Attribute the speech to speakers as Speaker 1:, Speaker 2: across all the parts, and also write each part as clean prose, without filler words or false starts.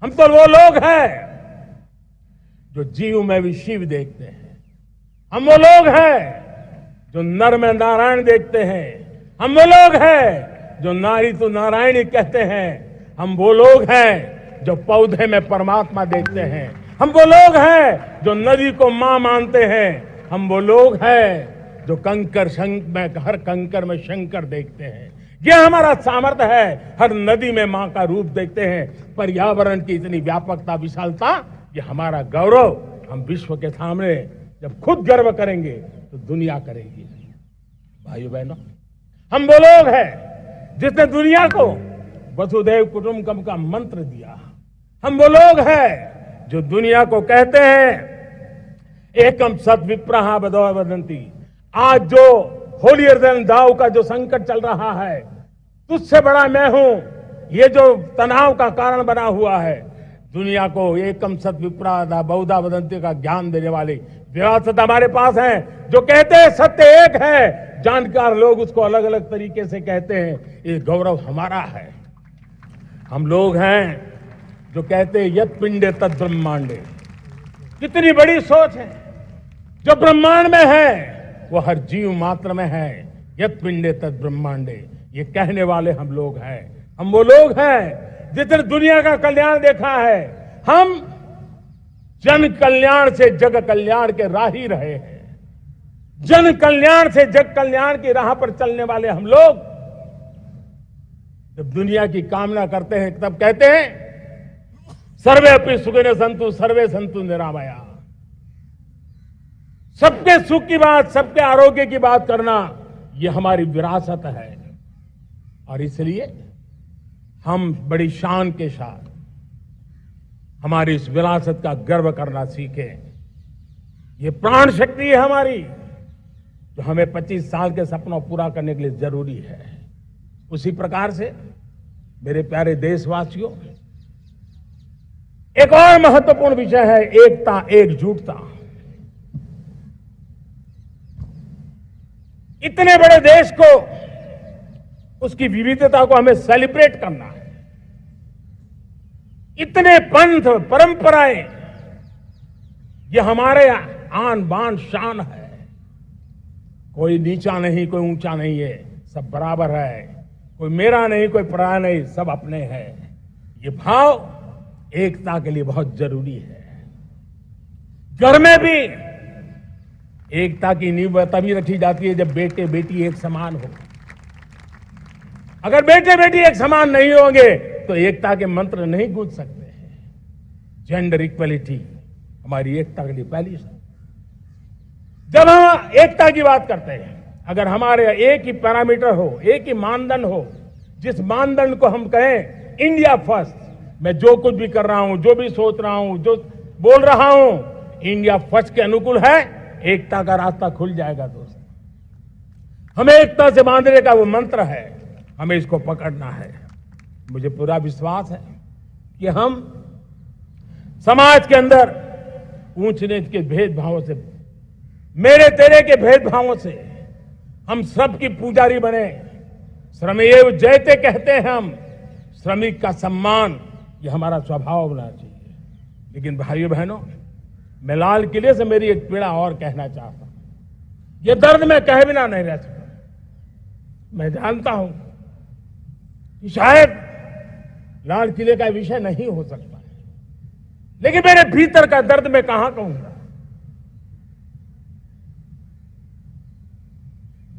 Speaker 1: हम तो वो लोग हैं जो जीव में भी शिव देखते हैं। हम वो लोग हैं जो नर में नारायण देखते हैं। हम वो लोग हैं जो नारी तो नारायणी कहते हैं। हम वो लोग हैं जो पौधे में परमात्मा देखते हैं। हम वो लोग हैं जो नदी को मां मानते हैं। हम वो लोग हैं जो हर कंकर में शंकर देखते हैं। यह हमारा सामर्थ्य है। हर नदी में मां का रूप देखते हैं। पर्यावरण की इतनी व्यापकता, विशालता, ये हमारा गौरव। हम विश्व के सामने जब खुद गर्व करेंगे तो दुनिया करेगी। भाइयों बहनों, हम वो लोग हैं जिसने दुनिया को वसुधैव कुटुंबकम का मंत्र दिया। हम वो लोग हैं जो दुनिया को कहते हैं एकम सत विप्रहा बदौ वदंती। आज जो होलियर देन दाऊ का जो संकट चल रहा है, तुझसे बड़ा मैं हूं, ये जो तनाव का कारण बना हुआ है, दुनिया को एकम सत विप्रा बहुधा वदंती का ज्ञान देने वाली विरासत हमारे पास है। जो कहते हैं सत्य एक है, जानकार लोग उसको अलग अलग तरीके से कहते हैं। ये गौरव हमारा है। हम लोग हैं जो कहते हैं यत पिंडे तद ब्रह्मांडे। कितनी बड़ी सोच है। जो ब्रह्मांड में है वो हर जीव मात्र में है। यत पिंडे तद ब्रह्मांडे, ये कहने वाले हम लोग हैं। हम वो लोग हैं जिसने दुनिया का कल्याण देखा है। हम जन कल्याण से जग कल्याण के राही रहे हैं। जन कल्याण से जग कल्याण की राह पर चलने वाले हम लोग जब दुनिया की कामना करते हैं तब कहते हैं सर्वे अपनी सुखिनो संतु सर्वे संतु निरामया। सबके सुख की बात, सबके आरोग्य की बात करना, यह हमारी विरासत है। और इसलिए हम बड़ी शान के साथ हमारी इस विरासत का गर्व करना सीखें। ये प्राण शक्ति है हमारी, जो हमें 25 साल के सपनों पूरा करने के लिए जरूरी है। उसी प्रकार से मेरे प्यारे देशवासियों, एक और महत्वपूर्ण विषय है एकता, एकजुटता। इतने बड़े देश को, उसकी विविधता को हमें सेलिब्रेट करना है। इतने पंथ परंपराएं, ये हमारे आन बान शान है। कोई नीचा नहीं, कोई ऊंचा नहीं है, सब बराबर है। कोई मेरा नहीं, कोई पराया नहीं, सब अपने हैं। ये भाव एकता के लिए बहुत जरूरी है। घर में भी एकता की नींव तभी रखी जाती है जब बेटे बेटी एक समान हो। अगर बेटे बेटी एक समान नहीं होंगे तो एकता के मंत्र नहीं गूंज सकते हैं। जेंडर इक्वलिटी हमारी एकता के लिए पहली शर्त। जब हम एकता की बात करते हैं, अगर हमारे एक ही पैरामीटर हो, एक ही मानदंड हो, जिस मानदंड को हम कहें इंडिया फर्स्ट, मैं जो कुछ भी कर रहा हूं, जो भी सोच रहा हूं, जो बोल रहा हूं, इंडिया फर्स्ट के अनुकूल है, एकता का रास्ता खुल जाएगा। दोस्त, हमें एकता से बांधने का वो मंत्र है, हमें इसको पकड़ना है। मुझे पूरा विश्वास है कि हम समाज के अंदर ऊंच नीच के भेदभावों से, मेरे तेरे के भेदभावों से हम सबकी पुजारी बने। श्रमेव जयते कहते हैं हम, श्रमिक का सम्मान, ये हमारा स्वभाव होना चाहिए। लेकिन भाइयों बहनों, मैं लाल किले से मेरी एक पीड़ा और कहना चाहता हूं। ये दर्द मैं कहे बिना नहीं रह सकता। मैं जानता हूं कि शायद लाल किले का विषय नहीं हो सकता है, लेकिन मेरे भीतर का दर्द मैं कहां कहूंगा।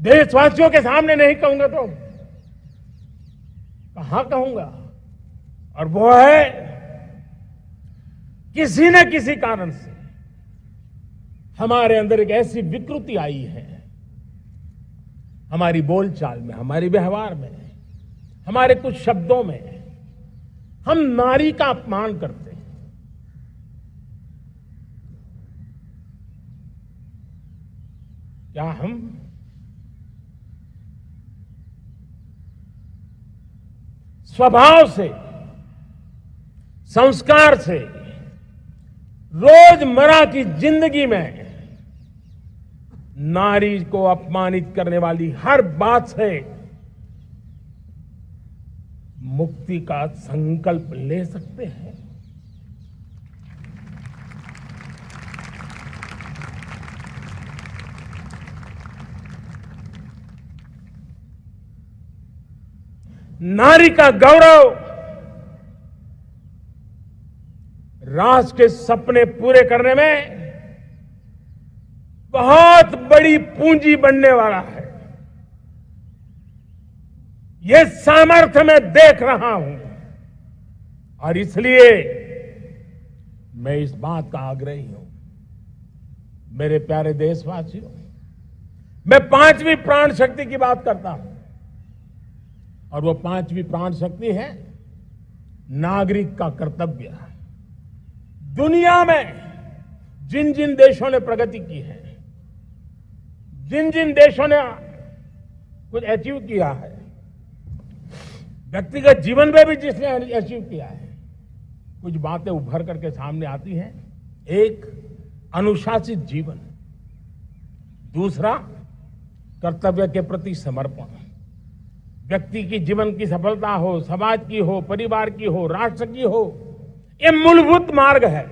Speaker 1: देशवासियों के सामने नहीं कहूंगा तो कहां कहूंगा। और वो है, किसी न किसी कारण से हमारे अंदर एक ऐसी विकृति आई है, हमारी बोलचाल में, हमारे व्यवहार में, हमारे कुछ शब्दों में, हम नारी का अपमान करते हैं। क्या हम स्वभाव से, संस्कार से, रोजमर्रा की जिंदगी में नारी को अपमानित करने वाली हर बात से मुक्ति का संकल्प ले सकते हैं? नारी का गौरव, राष्ट्र के सपने पूरे करने में बहुत बड़ी पूंजी बनने वाला है। ये सामर्थ्य मैं देख रहा हूं और इसलिए मैं इस बात का आग्रही हूं। मेरे प्यारे देशवासियों, मैं 5वीं प्राण शक्ति की बात करता हूं और वो 5वीं प्राण शक्ति है नागरिक का कर्तव्य। दुनिया में जिन जिन देशों ने प्रगति की है, जिन जिन देशों ने कुछ अचीव किया है, व्यक्तिगत जीवन में भी जिसने अचीव किया है, कुछ बातें उभर करके सामने आती हैं। एक, अनुशासित जीवन। दूसरा, कर्तव्य के प्रति समर्पण। व्यक्ति की जीवन की सफलता हो, समाज की हो, परिवार की हो, राष्ट्र की हो, ये मूलभूत मार्ग है,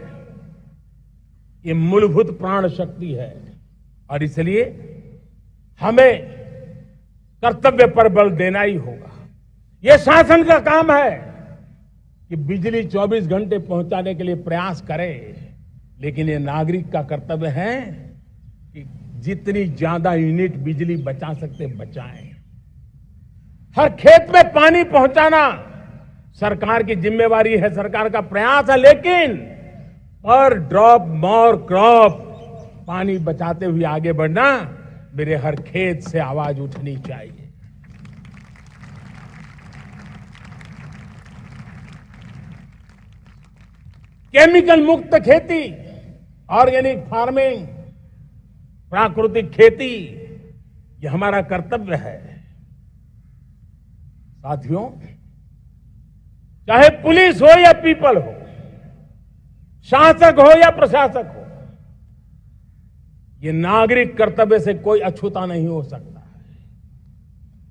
Speaker 1: ये मूलभूत प्राण शक्ति है और इसलिए हमें कर्तव्य पर बल देना ही होगा। यह शासन का काम है कि बिजली 24 घंटे पहुंचाने के लिए प्रयास करे, लेकिन ये नागरिक का कर्तव्य है कि जितनी ज्यादा यूनिट बिजली बचा सकते बचाएं। हर खेत में पानी पहुंचाना सरकार की जिम्मेवारी है, सरकार का प्रयास है, लेकिन पर ड्रॉप मोर क्रॉप, पानी बचाते हुए आगे बढ़ना, मेरे हर खेत से आवाज उठनी चाहिए। केमिकल मुक्त खेती, ऑर्गेनिक फार्मिंग, प्राकृतिक खेती, ये हमारा कर्तव्य है। साथियों, चाहे पुलिस हो या पीपल हो, शासक हो या प्रशासक हो, ये नागरिक कर्तव्य से कोई अछूता नहीं हो सकता है।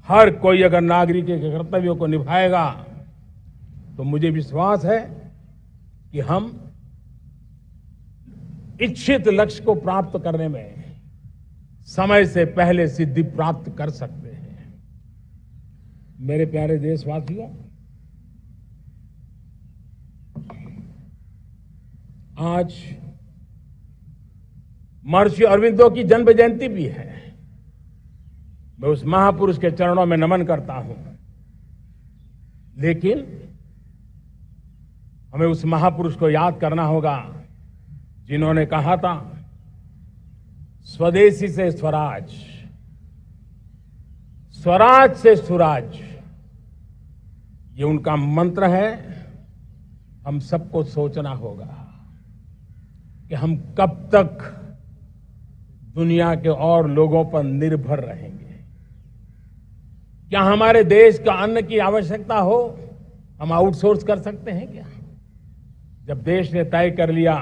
Speaker 1: हर कोई अगर नागरिक के कर्तव्यों को निभाएगा तो मुझे विश्वास है कि हम इच्छित लक्ष्य को प्राप्त करने में समय से पहले सिद्धि प्राप्त कर सकते हैं। मेरे प्यारे देशवासियों, आज महर्षि अरविंदो की जन्म जयंती भी है। मैं उस महापुरुष के चरणों में नमन करता हूं, लेकिन हमें उस महापुरुष को याद करना होगा जिन्होंने कहा था, स्वदेशी से स्वराज, स्वराज से सुराज। ये उनका मंत्र है। हम सबको सोचना होगा कि हम कब तक दुनिया के और लोगों पर निर्भर रहेंगे। क्या हमारे देश का अन्न की आवश्यकता हो, हम आउटसोर्स कर सकते हैं क्या? जब देश ने तय कर लिया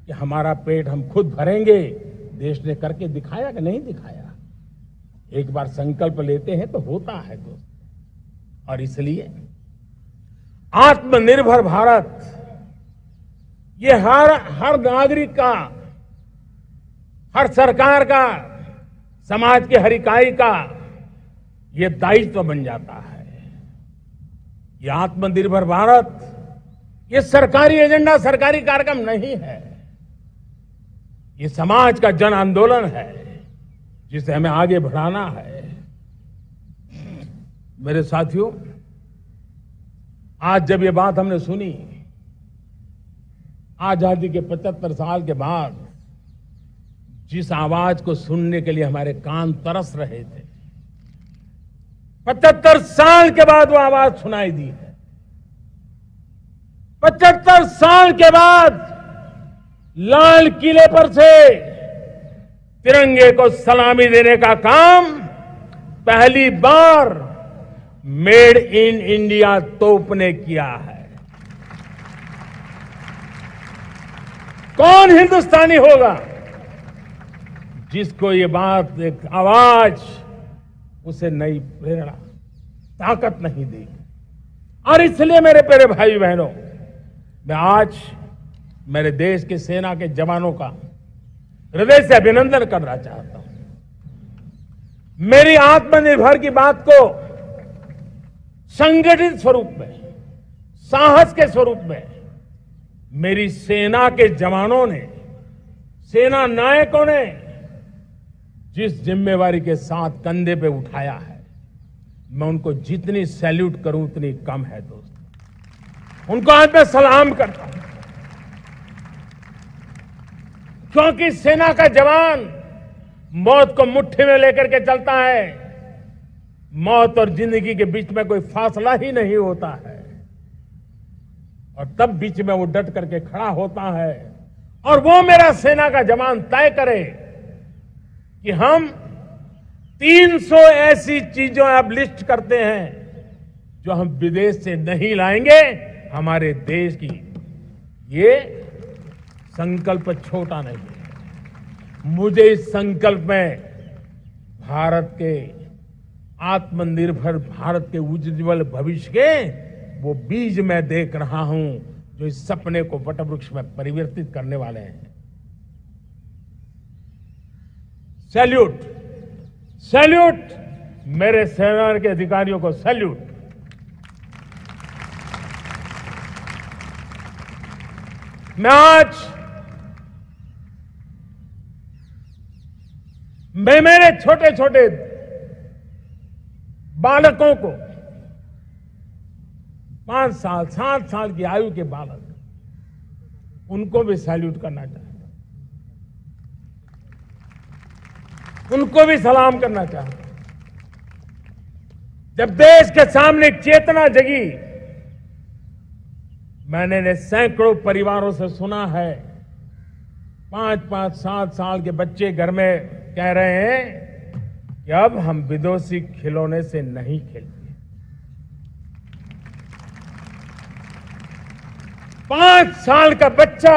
Speaker 1: कि हमारा पेट हम खुद भरेंगे, देश ने करके दिखाया कि नहीं दिखाया? एक बार संकल्प लेते हैं तो होता है दोस्त। और इसलिए आत्मनिर्भर भारत, ये हर नागरिक का, हर सरकार का, समाज के हर इकाई का ये दायित्व बन जाता है। ये आत्मनिर्भर भारत, ये सरकारी एजेंडा, सरकारी कार्यक्रम नहीं है। ये समाज का जन आंदोलन है जिसे हमें आगे बढ़ाना है। मेरे साथियों, आज जब ये बात हमने सुनी, आजादी के 75 साल के बाद जिस आवाज को सुनने के लिए हमारे कान तरस रहे थे, 75 साल के बाद वो आवाज सुनाई दी है। 75 साल के बाद लाल किले पर से तिरंगे को सलामी देने का काम पहली बार मेड इन इंडिया तोप ने किया है। कौन हिंदुस्तानी होगा जिसको ये बात, एक आवाज उसे नई प्रेरणा, ताकत नहीं देगी? और इसलिए मेरे प्यारे भाई बहनों, मैं आज मेरे देश के सेना के जवानों का हृदय से अभिनंदन करना चाहता हूं। मेरी आत्मनिर्भर की बात को संगठित स्वरूप में, साहस के स्वरूप में मेरी सेना के जवानों ने, सेना नायकों ने जिस जिम्मेवारी के साथ कंधे पे उठाया है, मैं उनको जितनी सैल्यूट करूं उतनी कम है दोस्तों। उनको आज मैं सलाम करता हूं, क्योंकि सेना का जवान मौत को मुट्ठी में लेकर के चलता है। मौत और जिंदगी के बीच में कोई फासला ही नहीं होता है, और तब बीच में वो डट करके खड़ा होता है। और वो मेरा सेना का जवान तय करे कि हम 300 ऐसी चीजों अब लिस्ट करते हैं जो हम विदेश से नहीं लाएंगे हमारे देश की। ये संकल्प छोटा नहीं है। मुझे इस संकल्प में भारत के आत्मनिर्भर भारत के उज्जवल भविष्य के वो बीज मैं देख रहा हूं जो इस सपने को वटवृक्ष में परिवर्तित करने वाले हैं। सैल्यूट, सैल्यूट मेरे सेना के अधिकारियों को, सैल्यूट। मैं आज मेरे छोटे छोटे बालकों को, 5 साल 7 साल की आयु के बालक, उनको भी सैल्यूट करना चाहता हूं, उनको भी सलाम करना चाहता हूं। जब देश के सामने चेतना जगी, मैंने सैकड़ों परिवारों से सुना है, 5-5, 7 साल के बच्चे घर में कह रहे हैं कि अब हम विदेशी खिलौने से नहीं खेलते। 5 साल का बच्चा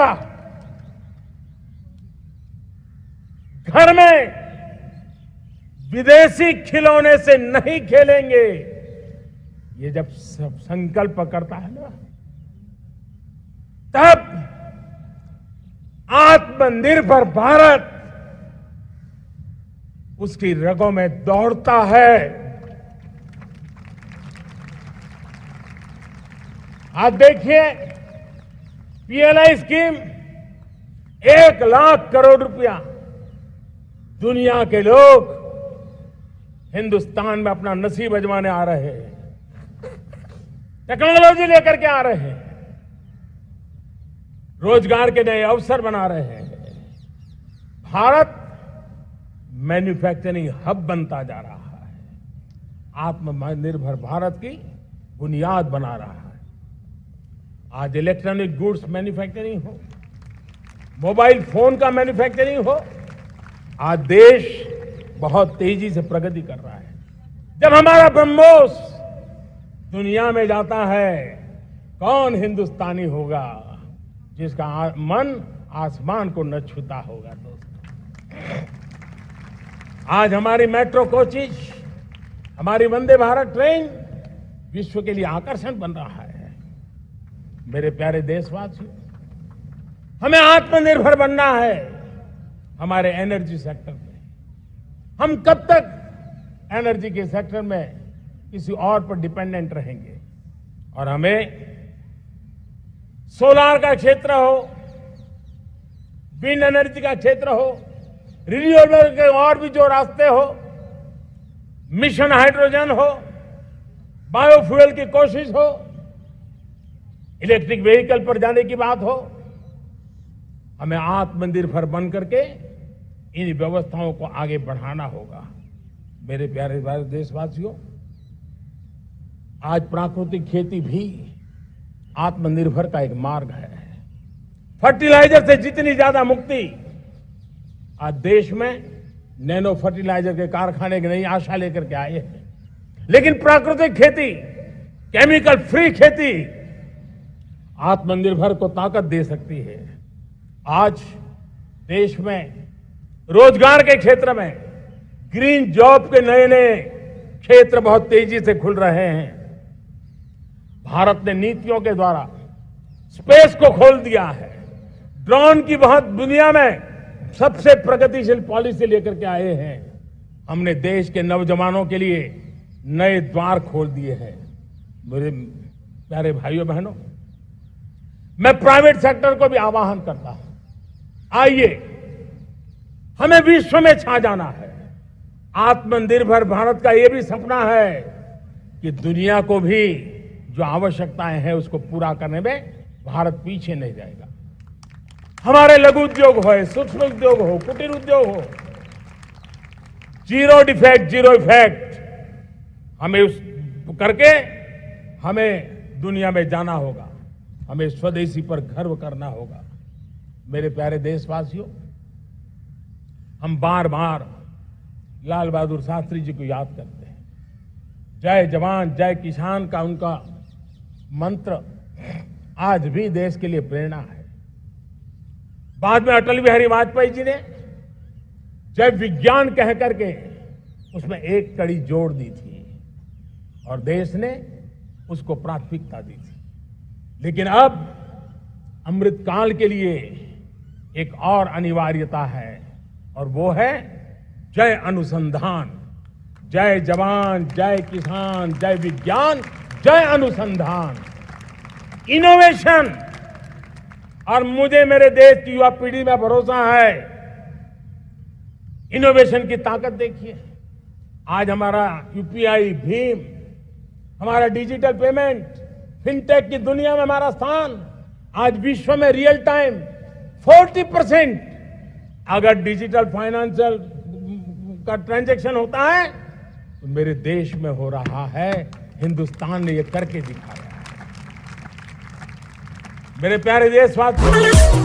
Speaker 1: घर में विदेशी खिलौने से नहीं खेलेंगे। ये जब संकल्प करता है ना, तब आत्मनिर्भर भारत उसकी रगों में दौड़ता है। आज देखिए, पीएलआई स्कीम 1 लाख करोड़ रुपया दुनिया के लोग हिंदुस्तान में अपना नसीब आजमाने आ रहे हैं, टेक्नोलॉजी लेकर के आ रहे हैं, रोजगार के नए अवसर बना रहे हैं। भारत मैन्युफैक्चरिंग हब बनता जा रहा है, आत्मनिर्भर भारत की बुनियाद बना रहा है। आज इलेक्ट्रॉनिक गुड्स मैन्युफैक्चरिंग हो, मोबाइल फोन का मैन्युफैक्चरिंग हो, आज देश बहुत तेजी से प्रगति कर रहा है। जब हमारा ब्रह्मोस दुनिया में जाता है, कौन हिंदुस्तानी होगा जिसका मन आसमान को न छूता होगा। दोस्तों, आज हमारी मेट्रो कोचेज, हमारी वंदे भारत ट्रेन विश्व के लिए आकर्षण बन रहा है। मेरे प्यारे देशवासियों, हमें आत्मनिर्भर बनना है हमारे एनर्जी सेक्टर में। हम कब तक एनर्जी के सेक्टर में किसी और पर डिपेंडेंट रहेंगे? और हमें सोलार का क्षेत्र हो, विंड एनर्जी का क्षेत्र हो, रिन्यूएबल के और भी जो रास्ते हो, मिशन हाइड्रोजन हो, बायोफ्यूल की कोशिश हो, इलेक्ट्रिक व्हीकल पर जाने की बात हो, हमें आत्मनिर्भर बन करके इन व्यवस्थाओं को आगे बढ़ाना होगा। मेरे प्यारे देशवासियों, आज प्राकृतिक खेती भी आत्मनिर्भर का एक मार्ग है। फर्टिलाइजर से जितनी ज्यादा मुक्ति, आज देश में नैनो फर्टिलाइजर के कारखाने की नई आशा लेकर के आए हैं। लेकिन प्राकृतिक खेती, केमिकल फ्री खेती आत्मनिर्भर को ताकत दे सकती है। आज देश में रोजगार के क्षेत्र में ग्रीन जॉब के नए नए क्षेत्र बहुत तेजी से खुल रहे हैं। भारत ने नीतियों के द्वारा स्पेस को खोल दिया है। ड्रोन की बहुत दुनिया में सबसे प्रगतिशील पॉलिसी लेकर के आए हैं। हमने देश के नौजवानों के लिए नए द्वार खोल दिए हैं। मेरे प्यारे भाइयों बहनों, मैं प्राइवेट सेक्टर को भी आह्वान करता हूं, आइए हमें विश्व में छा जाना है। आत्मनिर्भर भारत का यह भी सपना है कि दुनिया को भी जो आवश्यकताएं हैं उसको पूरा करने में भारत पीछे नहीं जाएगा। हमारे लघु उद्योग हो, सूक्ष्म उद्योग हो, कुटीर उद्योग हो, जीरो डिफेक्ट, जीरो इफेक्ट हमें उस करके हमें दुनिया में जाना होगा। हमें स्वदेशी पर गर्व करना होगा। मेरे प्यारे देशवासियों, हम बार बार लाल बहादुर शास्त्री जी को याद करते हैं। जय जवान जय किसान का उनका मंत्र आज भी देश के लिए प्रेरणा है। बाद में अटल बिहारी वाजपेयी जी ने जय विज्ञान कह करके उसमें एक कड़ी जोड़ दी थी और देश ने उसको प्राथमिकता दी थी। लेकिन अब अमृतकाल के लिए एक और अनिवार्यता है और वो है जय अनुसंधान। जय जवान जय किसान जय विज्ञान जय अनुसंधान, इनोवेशन। और मुझे मेरे देश की युवा पीढ़ी में भरोसा है। इनोवेशन की ताकत देखिए। आज हमारा यूपीआई, भीम, हमारा डिजिटल पेमेंट, फिनटेक की दुनिया में हमारा स्थान आज विश्व में रियल टाइम 40% अगर डिजिटल फाइनेंशियल का ट्रांजैक्शन होता है तो मेरे देश में हो रहा है। हिंदुस्तान ने ये करके दिखाया है। मेरे प्यारे देशवासियों,